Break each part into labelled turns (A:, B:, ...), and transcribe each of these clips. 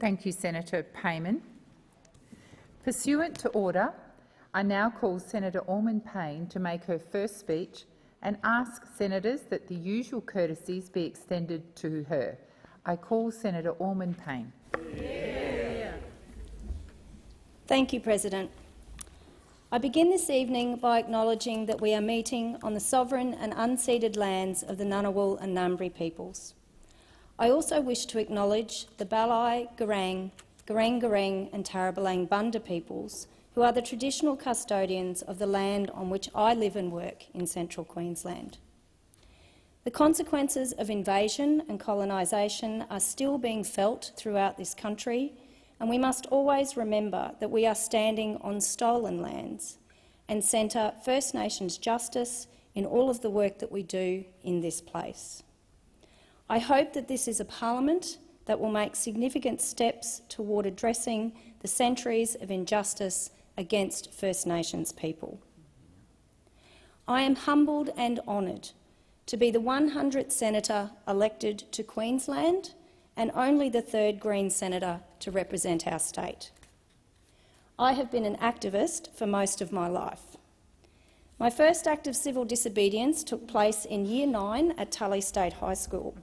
A: Thank you, Senator Payman. Pursuant to order, I now call Senator Allman-Payne to make her first speech and ask senators that the usual courtesies be extended to her. I call Senator Allman-Payne.
B: Thank you, President. I begin this evening by acknowledging that we are meeting on the sovereign and unceded lands of the Ngunnawal and Ngambri peoples. I also wish to acknowledge the Balai, Gurang, Garang and Tarabalang Bunda peoples, who are the traditional custodians of the land on which I live and work in central Queensland. The consequences of invasion and colonisation are still being felt throughout this country, and we must always remember that we are standing on stolen lands and centre First Nations justice in all of the work that we do in this place. I hope that this is a parliament that will make significant steps toward addressing the centuries of injustice against First Nations people. I am humbled and honoured to be the 100th senator elected to Queensland and only the 3rd Green senator to represent our state. I have been an activist for most of my life. My first act of civil disobedience took place in Year 9 at Tully State High School.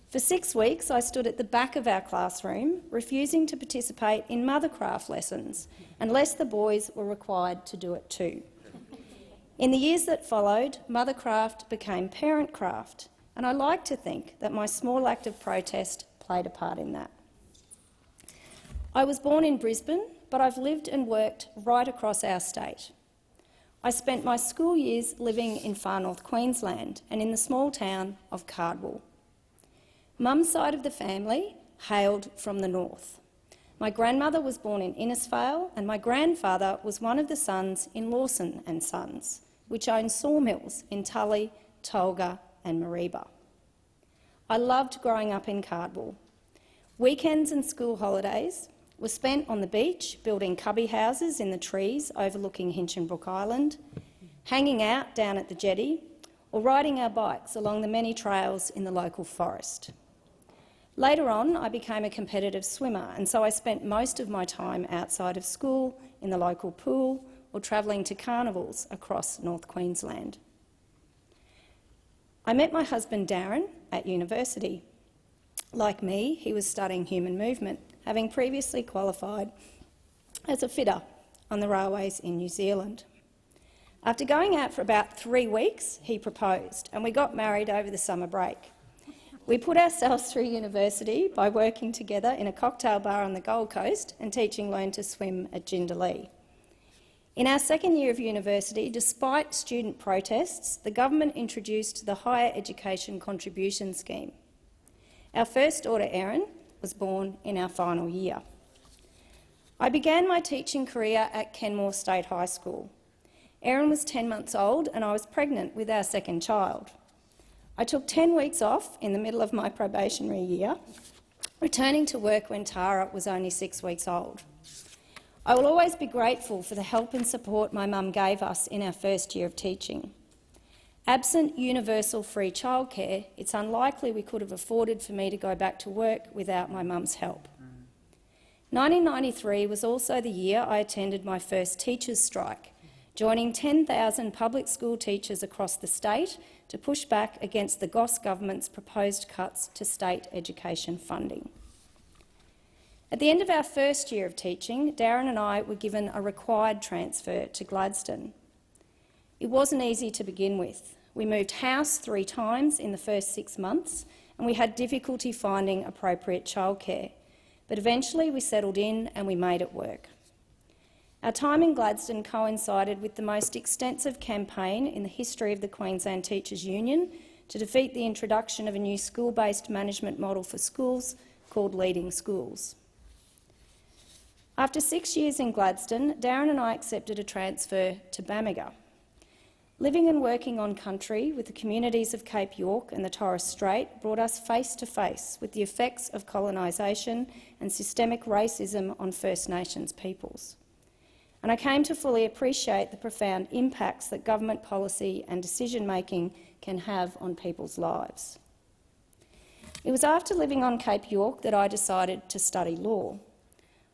B: For 6 weeks, I stood at the back of our classroom, refusing to participate in mothercraft lessons, unless the boys were required to do it too. In the years that followed, mothercraft became parentcraft, and I like to think that my small act of protest played a part in that. I was born in Brisbane, but I've lived and worked right across our state. I spent my school years living in far north Queensland and in the small town of Cardwell. Mum's side of the family hailed from the north. My grandmother was born in Innisfail and my grandfather was one of the sons in Lawson and Sons, which owned sawmills in Tully, Tolga and Mareeba. I loved growing up in Cardwell. Weekends and school holidays were spent on the beach, building cubby houses in the trees overlooking Hinchinbrook Island, hanging out down at the jetty, or riding our bikes along the many trails in the local forest. Later on, I became a competitive swimmer, and so I spent most of my time outside of school, in the local pool, or travelling to carnivals across North Queensland. I met my husband Darren at university. Like me, he was studying human movement, having previously qualified as a fitter on the railways in New Zealand. After going out for about 3 weeks, he proposed, and we got married over the summer break. We put ourselves through university by working together in a cocktail bar on the Gold Coast and teaching Learn to Swim at Jindalee. In our second year of university, despite student protests, the government introduced the Higher Education Contribution Scheme. Our first daughter, Erin, was born in our final year. I began my teaching career at Kenmore State High School. Erin was 10 months old and I was pregnant with our second child. I took 10 weeks off in the middle of my probationary year, returning to work when Tara was only 6 weeks old. I will always be grateful for the help and support my mum gave us in our first year of teaching. Absent universal free childcare, it's unlikely we could have afforded for me to go back to work without my mum's help. 1993 was also the year I attended my first teachers' strike, joining 10,000 public school teachers across the state to push back against the Goss government's proposed cuts to state education funding. At the end of our first year of teaching, Darren and I were given a required transfer to Gladstone. It wasn't easy to begin with. We moved house 3 times in the first 6 months and we had difficulty finding appropriate childcare, but eventually we settled in and we made it work. Our time in Gladstone coincided with the most extensive campaign in the history of the Queensland Teachers Union to defeat the introduction of a new school-based management model for schools called Leading Schools. After 6 years in Gladstone, Darren and I accepted a transfer to Bamaga. Living and working on country with the communities of Cape York and the Torres Strait brought us face to face with the effects of colonisation and systemic racism on First Nations peoples. And I came to fully appreciate the profound impacts that government policy and decision-making can have on people's lives. It was after living on Cape York that I decided to study law.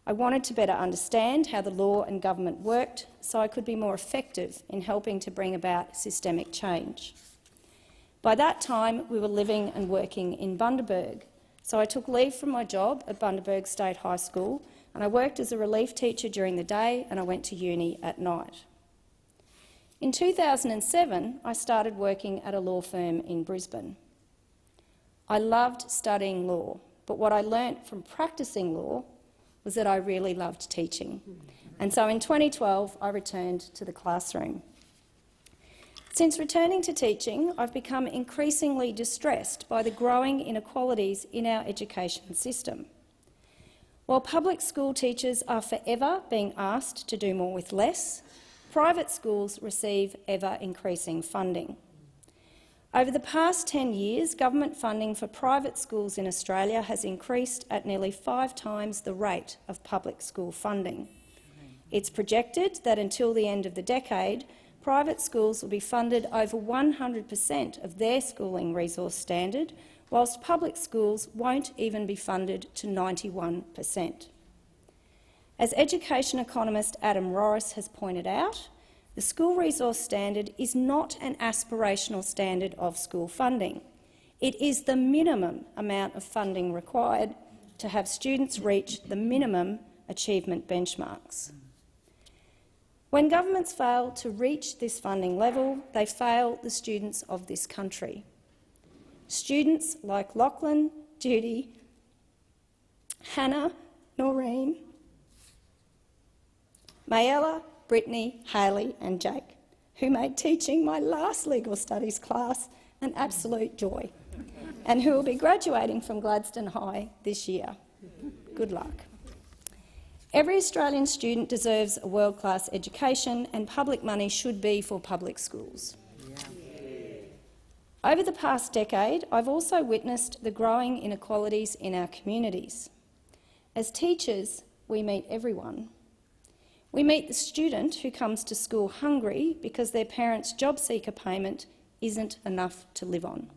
B: I wanted to better understand how the law and government worked so I could be more effective in helping to bring about systemic change. By that time, we were living and working in Bundaberg, so I took leave from my job at Bundaberg State High School and I worked as a relief teacher during the day and I went to uni at night. In 2007, I started working at a law firm in Brisbane. I loved studying law, but what I learnt from practising law was that I really loved teaching. And so in 2012, I returned to the classroom. Since returning to teaching, I've become increasingly distressed by the growing inequalities in our education system. While public school teachers are forever being asked to do more with less, private schools receive ever-increasing funding. Over the past 10 years, government funding for private schools in Australia has increased at nearly 5 times the rate of public school funding. It's projected that until the end of the decade, private schools will be funded over 100% of their schooling resource standard, whilst public schools won't even be funded to 91%. As education economist Adam Rorris has pointed out, the school resource standard is not an aspirational standard of school funding. It is the minimum amount of funding required to have students reach the minimum achievement benchmarks. When governments fail to reach this funding level, they fail the students of this country. Students like Lachlan, Judy, Hannah, Noreen, Mayella, Brittany, Hayley and Jake, who made teaching my last legal studies class an absolute joy, and who will be graduating from Gladstone High this year. Good luck. Every Australian student deserves a world-class education, and public money should be for public schools. Over the past decade, I've also witnessed the growing inequalities in our communities. As teachers, we meet everyone. We meet the student who comes to school hungry because their parents' job seeker payment isn't enough to live on.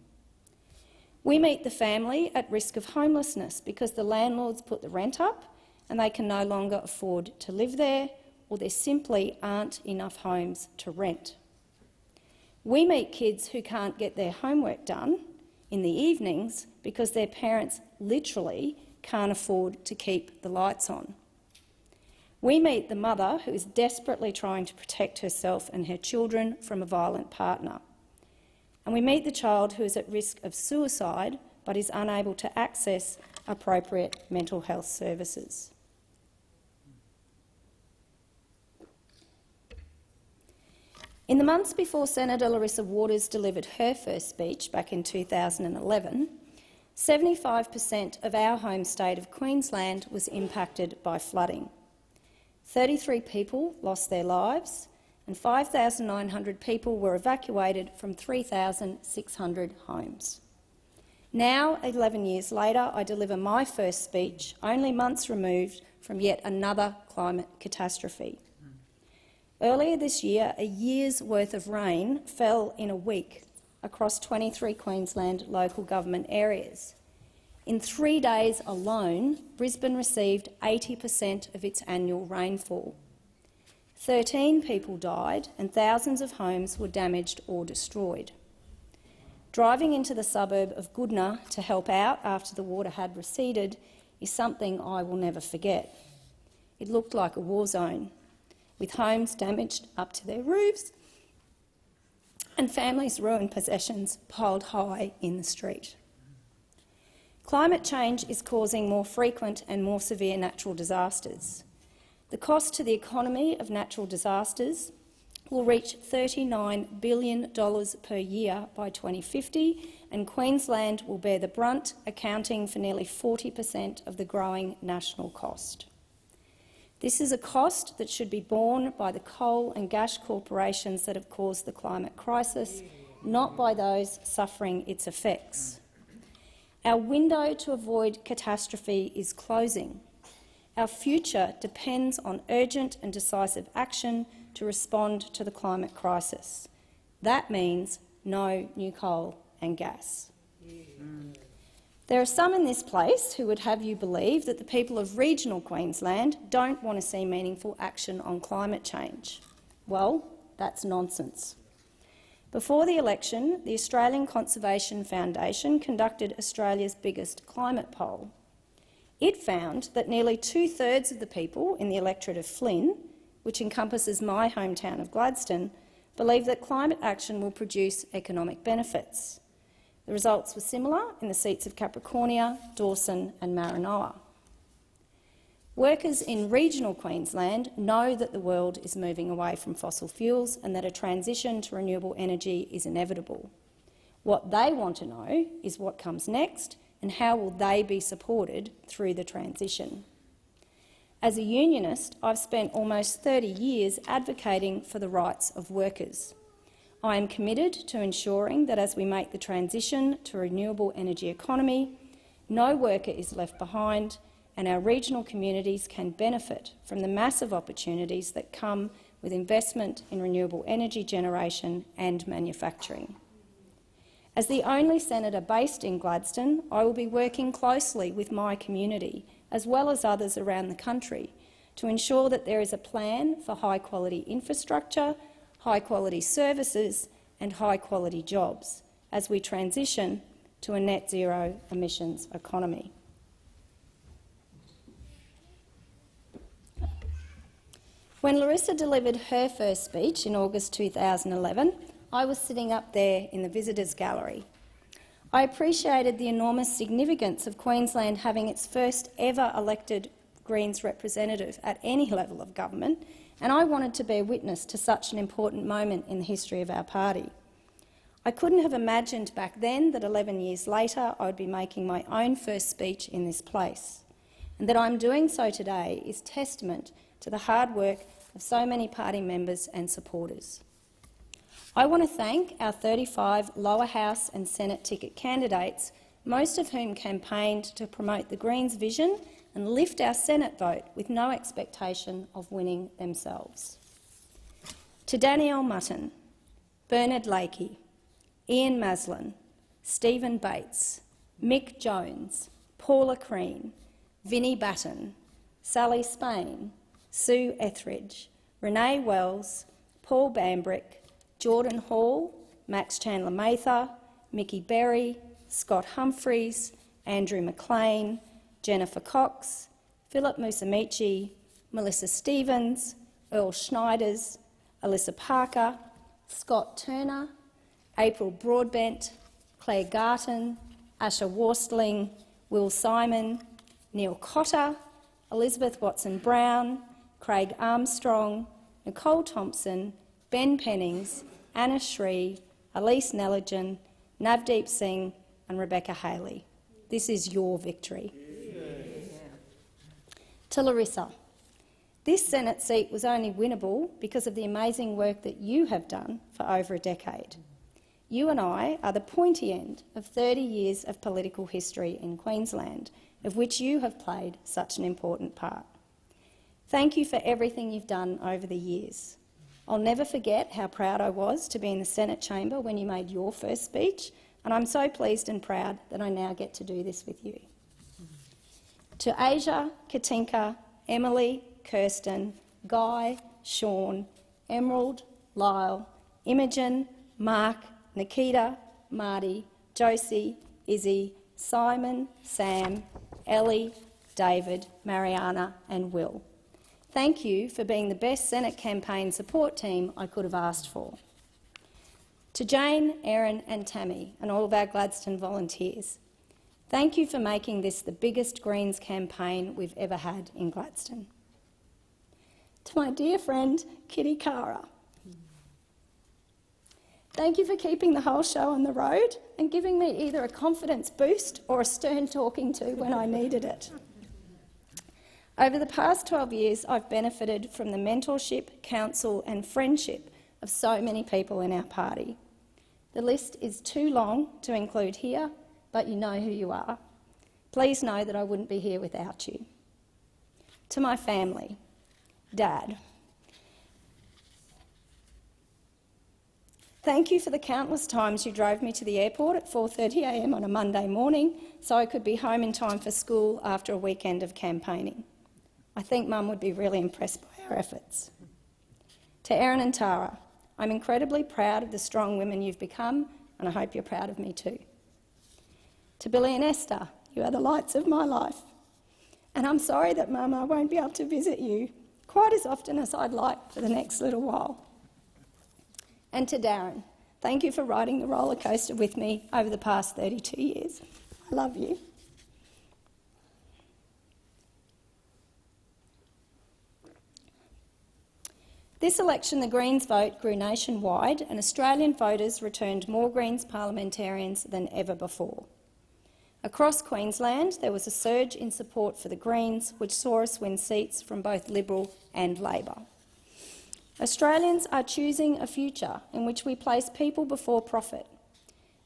B: We meet the family at risk of homelessness because the landlords put the rent up and they can no longer afford to live there, or there simply aren't enough homes to rent. We meet kids who can't get their homework done in the evenings because their parents literally can't afford to keep the lights on. We meet the mother who is desperately trying to protect herself and her children from a violent partner. And we meet the child who is at risk of suicide but is unable to access appropriate mental health services. In the months before Senator Larissa Waters delivered her first speech back in 2011, 75% of our home state of Queensland was impacted by flooding. 33 people lost their lives and 5,900 people were evacuated from 3,600 homes. Now, 11 years later, I deliver my first speech, only months removed from yet another climate catastrophe. Earlier this year, a year's worth of rain fell in a week across 23 Queensland local government areas. In 3 days alone, Brisbane received 80% of its annual rainfall. 13 people died and thousands of homes were damaged or destroyed. Driving into the suburb of Goodna to help out after the water had receded is something I will never forget. It looked like a war zone, with homes damaged up to their roofs and families' ruined possessions piled high in the street. Climate change is causing more frequent and more severe natural disasters. The cost to the economy of natural disasters will reach $39 billion per year by 2050, and Queensland will bear the brunt, accounting for nearly 40% of the growing national cost. This is a cost that should be borne by the coal and gas corporations that have caused the climate crisis, not by those suffering its effects. Our window to avoid catastrophe is closing. Our future depends on urgent and decisive action to respond to the climate crisis. That means no new coal and gas. There are some in this place who would have you believe that the people of regional Queensland don't want to see meaningful action on climate change. Well, that's nonsense. Before the election, the Australian Conservation Foundation conducted Australia's biggest climate poll. It found that nearly 2/3 of the people in the electorate of Flynn, which encompasses my hometown of Gladstone, believe that climate action will produce economic benefits. The results were similar in the seats of Capricornia, Dawson and Maranoa. Workers in regional Queensland know that the world is moving away from fossil fuels and that a transition to renewable energy is inevitable. What they want to know is what comes next and how will they be supported through the transition. As a unionist, I've spent almost 30 years advocating for the rights of workers. I am committed to ensuring that as we make the transition to a renewable energy economy, no worker is left behind and our regional communities can benefit from the massive opportunities that come with investment in renewable energy generation and manufacturing. As the only senator based in Gladstone, I will be working closely with my community, as well as others around the country, to ensure that there is a plan for high-quality infrastructure, high-quality services and high-quality jobs as we transition to a net zero emissions economy. When Larissa delivered her first speech in August 2011, I was sitting up there in the visitors' gallery. I appreciated the enormous significance of Queensland having its first ever elected Greens representative at any level of government, and I wanted to bear witness to such an important moment in the history of our party. I couldn't have imagined back then that 11 years later I would be making my own first speech in this place, and that I'm doing so today is testament to the hard work of so many party members and supporters. I want to thank our 35 lower house and Senate ticket candidates, most of whom campaigned to promote the Greens' vision and lift our Senate vote with no expectation of winning themselves. To Danielle Mutton, Bernard Lakey, Ian Maslin, Stephen Bates, Mick Jones, Paula Crean, Vinnie Batten, Sally Spain, Sue Etheridge, Renee Wells, Paul Bambrick, Jordan Hall, Max Chandler-Mather, Mickey Berry, Scott Humphreys, Andrew McLean, Jennifer Cox, Philip Musamichi, Melissa Stevens, Earl Schneiders, Alyssa Parker, Scott Turner, April Broadbent, Claire Garton, Asha Worstling, Will Simon, Neil Cotter, Elizabeth Watson-Brown, Craig Armstrong, Nicole Thompson, Ben Pennings, Anna Shree, Elise Nelligan, Navdeep Singh and Rebecca Haley. This is your victory. To Larissa, this Senate seat was only winnable because of the amazing work that you have done for over a decade. You and I are the pointy end of 30 years of political history in Queensland, of which you have played such an important part. Thank you for everything you've done over the years. I'll never forget how proud I was to be in the Senate chamber when you made your first speech, and I'm so pleased and proud that I now get to do this with you. To Asia, Katinka, Emily, Kirsten, Guy, Sean, Emerald, Lyle, Imogen, Mark, Nikita, Marty, Josie, Izzy, Simon, Sam, Ellie, David, Mariana and Will. Thank you for being the best Senate campaign support team I could have asked for. To Jane, Erin and Tammy and all of our Gladstone volunteers, thank you for making this the biggest Greens campaign we've ever had in Gladstone. To my dear friend Kitty Cara, thank you for keeping the whole show on the road and giving me either a confidence boost or a stern talking to when I needed it. Over the past 12 years, I've benefited from the mentorship, counsel and friendship of so many people in our party. The list is too long to include here, but you know who you are. Please know that I wouldn't be here without you. To my family, Dad, Thank you for the countless times you drove me to the airport at 4:30 a.m. on a Monday morning so I could be home in time for school after a weekend of campaigning. I think Mum would be really impressed by our efforts. To Erin and Tara, I'm incredibly proud of the strong women you've become, and I hope you're proud of me too. To Billy and Esther, you are the lights of my life. And I'm sorry that Mum, I won't be able to visit you quite as often as I'd like for the next little while. And to Darren, thank you for riding the roller coaster with me over the past 32 years. I love you. This election, the Greens vote grew nationwide and Australian voters returned more Greens parliamentarians than ever before. Across Queensland, there was a surge in support for the Greens, which saw us win seats from both Liberal and Labor. Australians are choosing a future in which we place people before profit.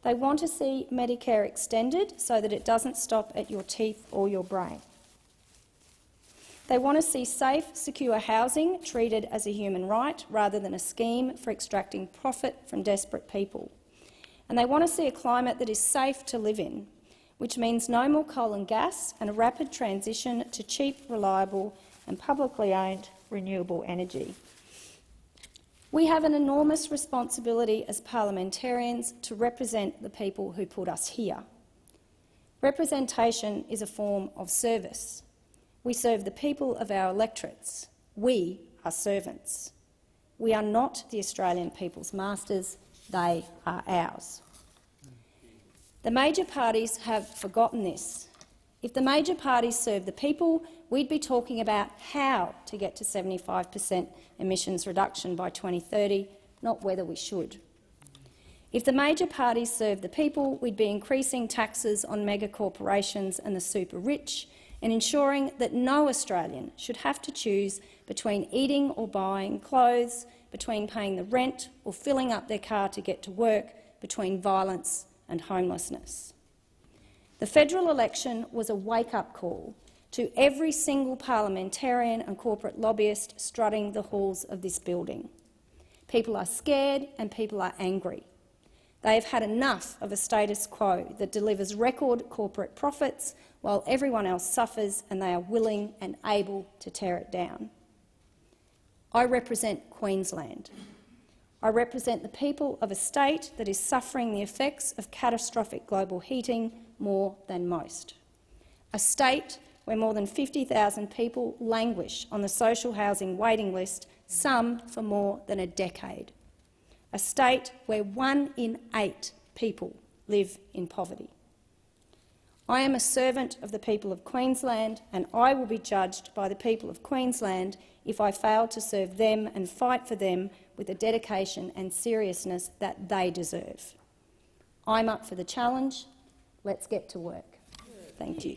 B: They want to see Medicare extended so that it doesn't stop at your teeth or your brain. They want to see safe, secure housing treated as a human right rather than a scheme for extracting profit from desperate people. And they want to see a climate that is safe to live in, which means no more coal and gas and a rapid transition to cheap, reliable and publicly owned renewable energy. We have an enormous responsibility as parliamentarians to represent the people who put us here. Representation is a form of service. We serve the people of our electorates. We are servants. We are not the Australian people's masters, they are ours. The major parties have forgotten this. If the major parties served the people, we'd be talking about how to get to 75% emissions reduction by 2030, not whether we should. If the major parties served the people, we'd be increasing taxes on mega corporations and the super rich and ensuring that no Australian should have to choose between eating or buying clothes, between paying the rent or filling up their car to get to work, between violence and homelessness. The federal election was a wake-up call to every single parliamentarian and corporate lobbyist strutting the halls of this building. People are scared and people are angry. They have had enough of a status quo that delivers record corporate profits while everyone else suffers, and they are willing and able to tear it down. I represent Queensland. I represent the people of a state that is suffering the effects of catastrophic global heating more than most. A state where more than 50,000 people languish on the social housing waiting list, some for more than a decade. A state where 1 in 8 people live in poverty. I am a servant of the people of Queensland, and I will be judged by the people of Queensland if I fail to serve them and fight for them with the dedication and seriousness that they deserve. I'm up for the challenge. Let's get to work. Thank you.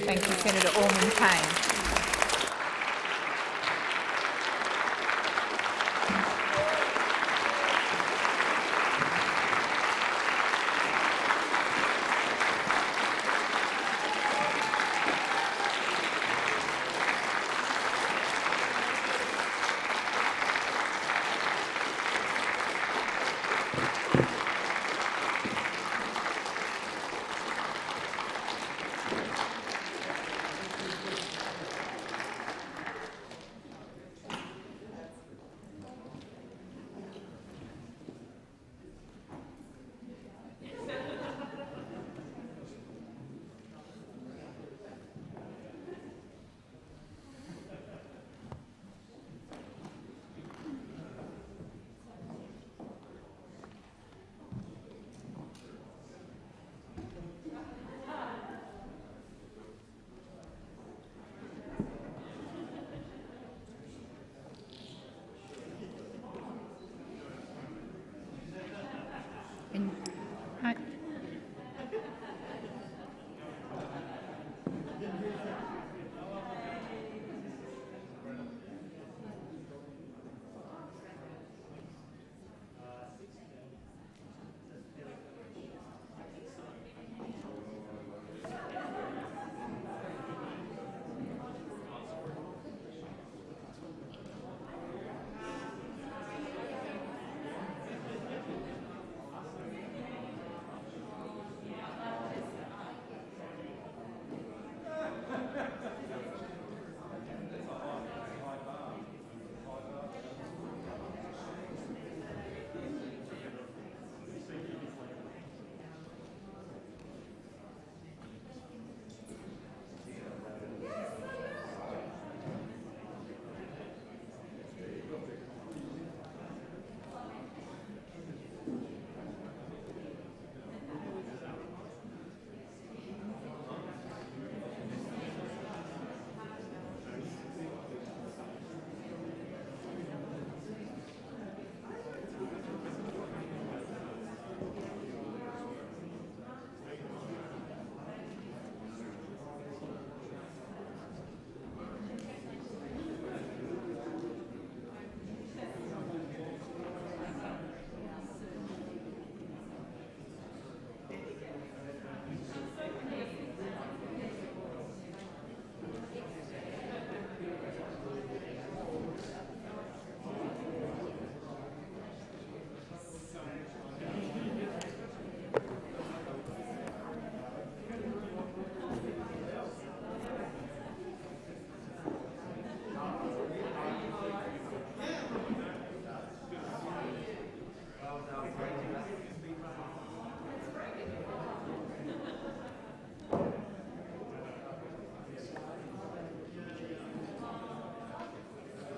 A: Thank you, Senator Allman-Payne.